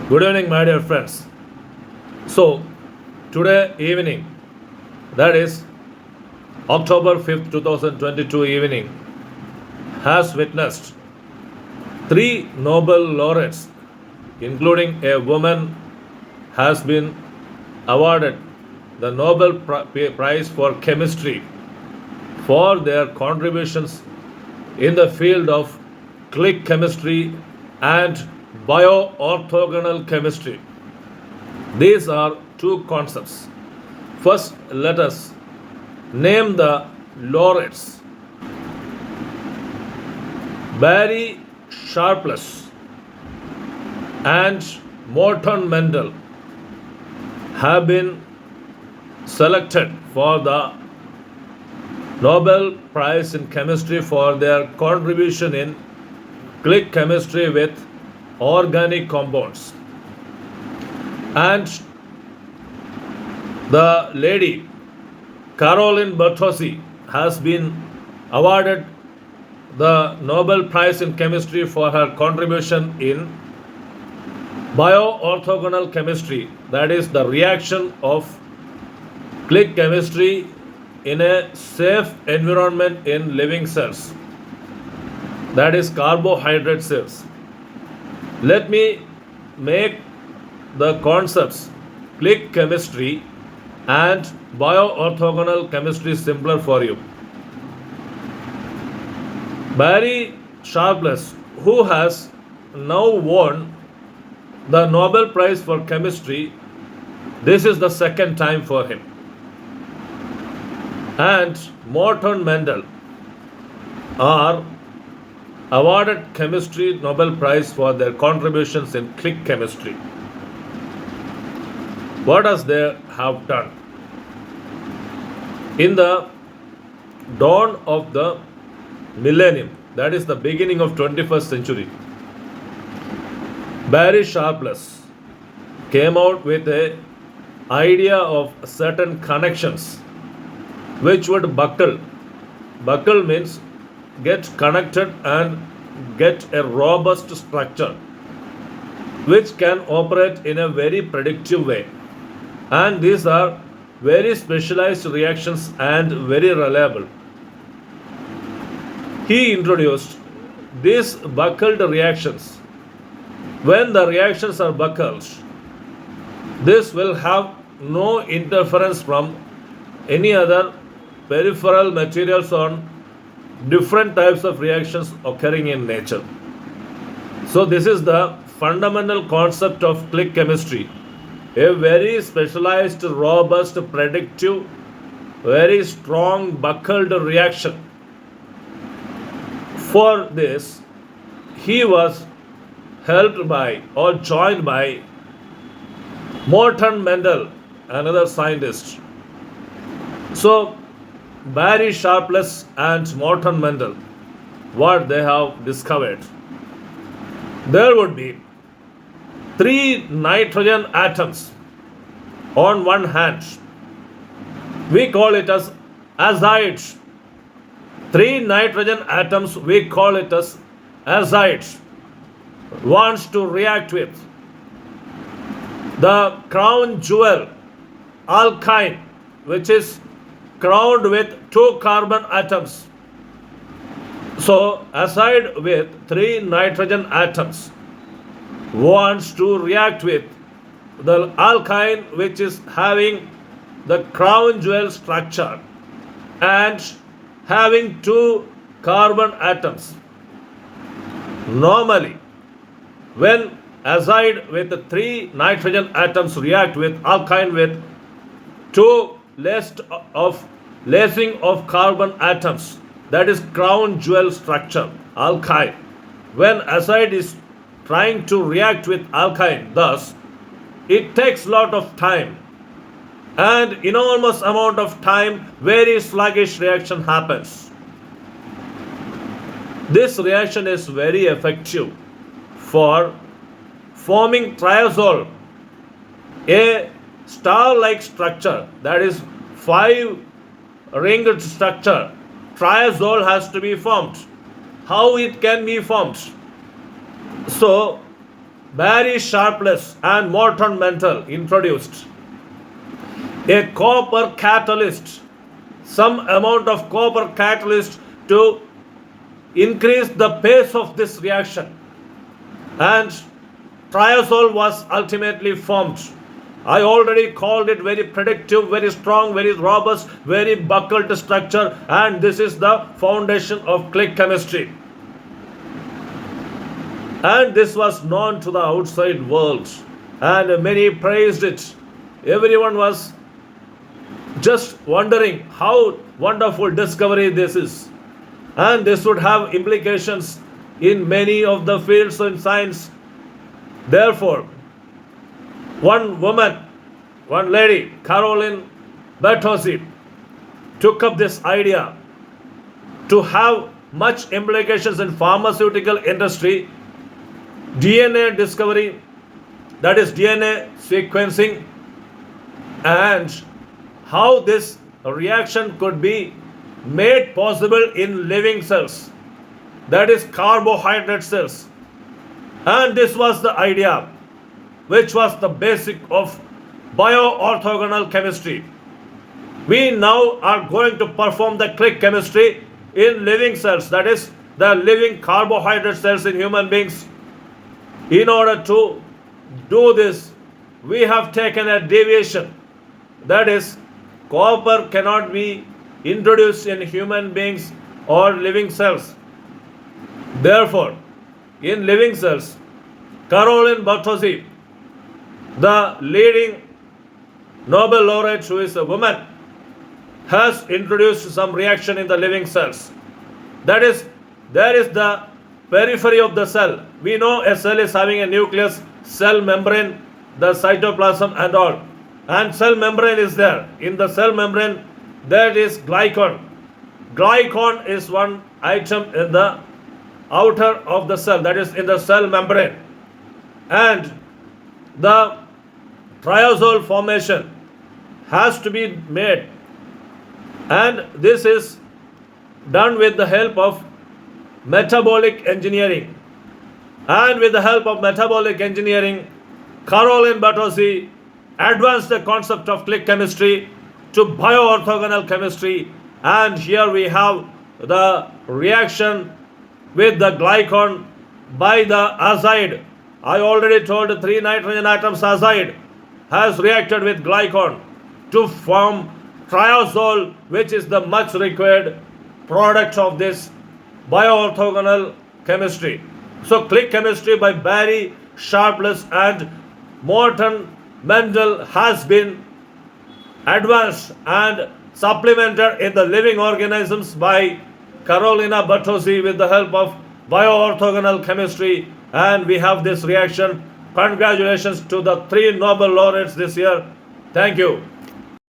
Good evening, my dear friends. So, today evening, that is October 5th, 2022 evening, has witnessed three Nobel laureates, including a woman, has been awarded the Nobel Prize for Chemistry for their contributions in the field of click chemistry and bio-orthogonal chemistry. These are two concepts. First, let us name the laureates. Barry Sharpless and Morton Mendel have been selected for the Nobel Prize in Chemistry for their contribution in click chemistry with organic compounds. And the lady Caroline Bertozzi has been awarded the Nobel Prize in Chemistry for her contribution in bio-orthogonal chemistry, that is the reaction of click chemistry in a safe environment in living cells, that is carbohydrate cells. Let me make the concepts click chemistry and bio-orthogonal chemistry simpler for you. Barry Sharpless, who has now won the Nobel Prize for Chemistry, this is the second time for him. And Morton Mendel are awarded Chemistry Nobel Prize for their contributions in click chemistry. What does they have done? In the dawn of the millennium, that is the beginning of 21st century, Barry Sharpless came out with a idea of certain connections which would buckle. Buckle means get connected and get a robust structure which can operate in a very predictive way. And these are very specialized reactions and very reliable. He introduced these buckled reactions. When the reactions are buckled, this will have no interference from any other peripheral materials on different types of reactions occurring in nature. So, this is the fundamental concept of click chemistry. A very specialized, robust, predictive, very strong buckled reaction. For this, he was helped by or joined by Morton Mendel, another scientist. So, Barry Sharpless and Morton Mendel, what they have discovered? There would be three nitrogen atoms on one hand. We call it as azides. Three nitrogen atoms, we call it as azides, wants to react with the crown jewel alkyne, which is crowned with two carbon atoms. So, azide with three nitrogen atoms wants to react with the alkyne, which is having the crown jewel structure and having two carbon atoms. Normally, when azide with the three nitrogen atoms react with alkyne with two lacing of carbon atoms, that is crown jewel structure, alkyne. When azide is trying to react with alkyne, thus it takes lot of time and enormous amount of time, very sluggish reaction happens. This reaction is very effective for forming triazole, a star-like structure, that is 5-ringed structure. Triazole has to be formed. How it can be formed? So Barry Sharpless and Morton Mental introduced a copper catalyst, some amount of copper catalyst to increase the pace of this reaction, and triazole was ultimately formed. I already called it very predictive, very strong, very robust, very buckled structure, and this is the foundation of click chemistry. And this was known to the outside world, and many praised it. Everyone was just wondering how wonderful discovery this is, and this would have implications in many of the fields in science. Therefore, one woman, one lady, Caroline Bertozzi, took up this idea to have much implications in pharmaceutical industry, DNA discovery, that is DNA sequencing, and how this reaction could be made possible in living cells, that is carbohydrate cells. And this was the idea which was the basic of bio-orthogonal chemistry. We now are going to perform the click chemistry in living cells, that is the living carbohydrate cells in human beings. In order to do this, we have taken a deviation, that is copper cannot be introduced in human beings or living cells. Therefore, in living cells, Caroline Bertozzi, the leading Nobel laureate who is a woman, has introduced some reaction in the living cells. That is, there is the periphery of the cell. We know a cell is having a nucleus, cell membrane, the cytoplasm and all. And cell membrane is there. In the cell membrane, there is glycan. Glycan is one item in the outer of the cell, that is in the cell membrane. And the triazole formation has to be made, and this is done with the help of metabolic engineering. And with the help of metabolic engineering, Caroline Bertozzi advanced the concept of click chemistry to bio-orthogonal chemistry, and here we have the reaction with the glycan by the azide. I already told 3 nitrogen atoms azide has reacted with glycan to form triazole, which is the much required product of this bio-orthogonal chemistry. So click chemistry by Barry Sharpless and Morton Mendel has been advanced and supplemented in the living organisms by Carolina Bertozzi with the help of bio-orthogonal chemistry, and we have this reaction. Congratulations to the 3 Nobel laureates this year. Thank you.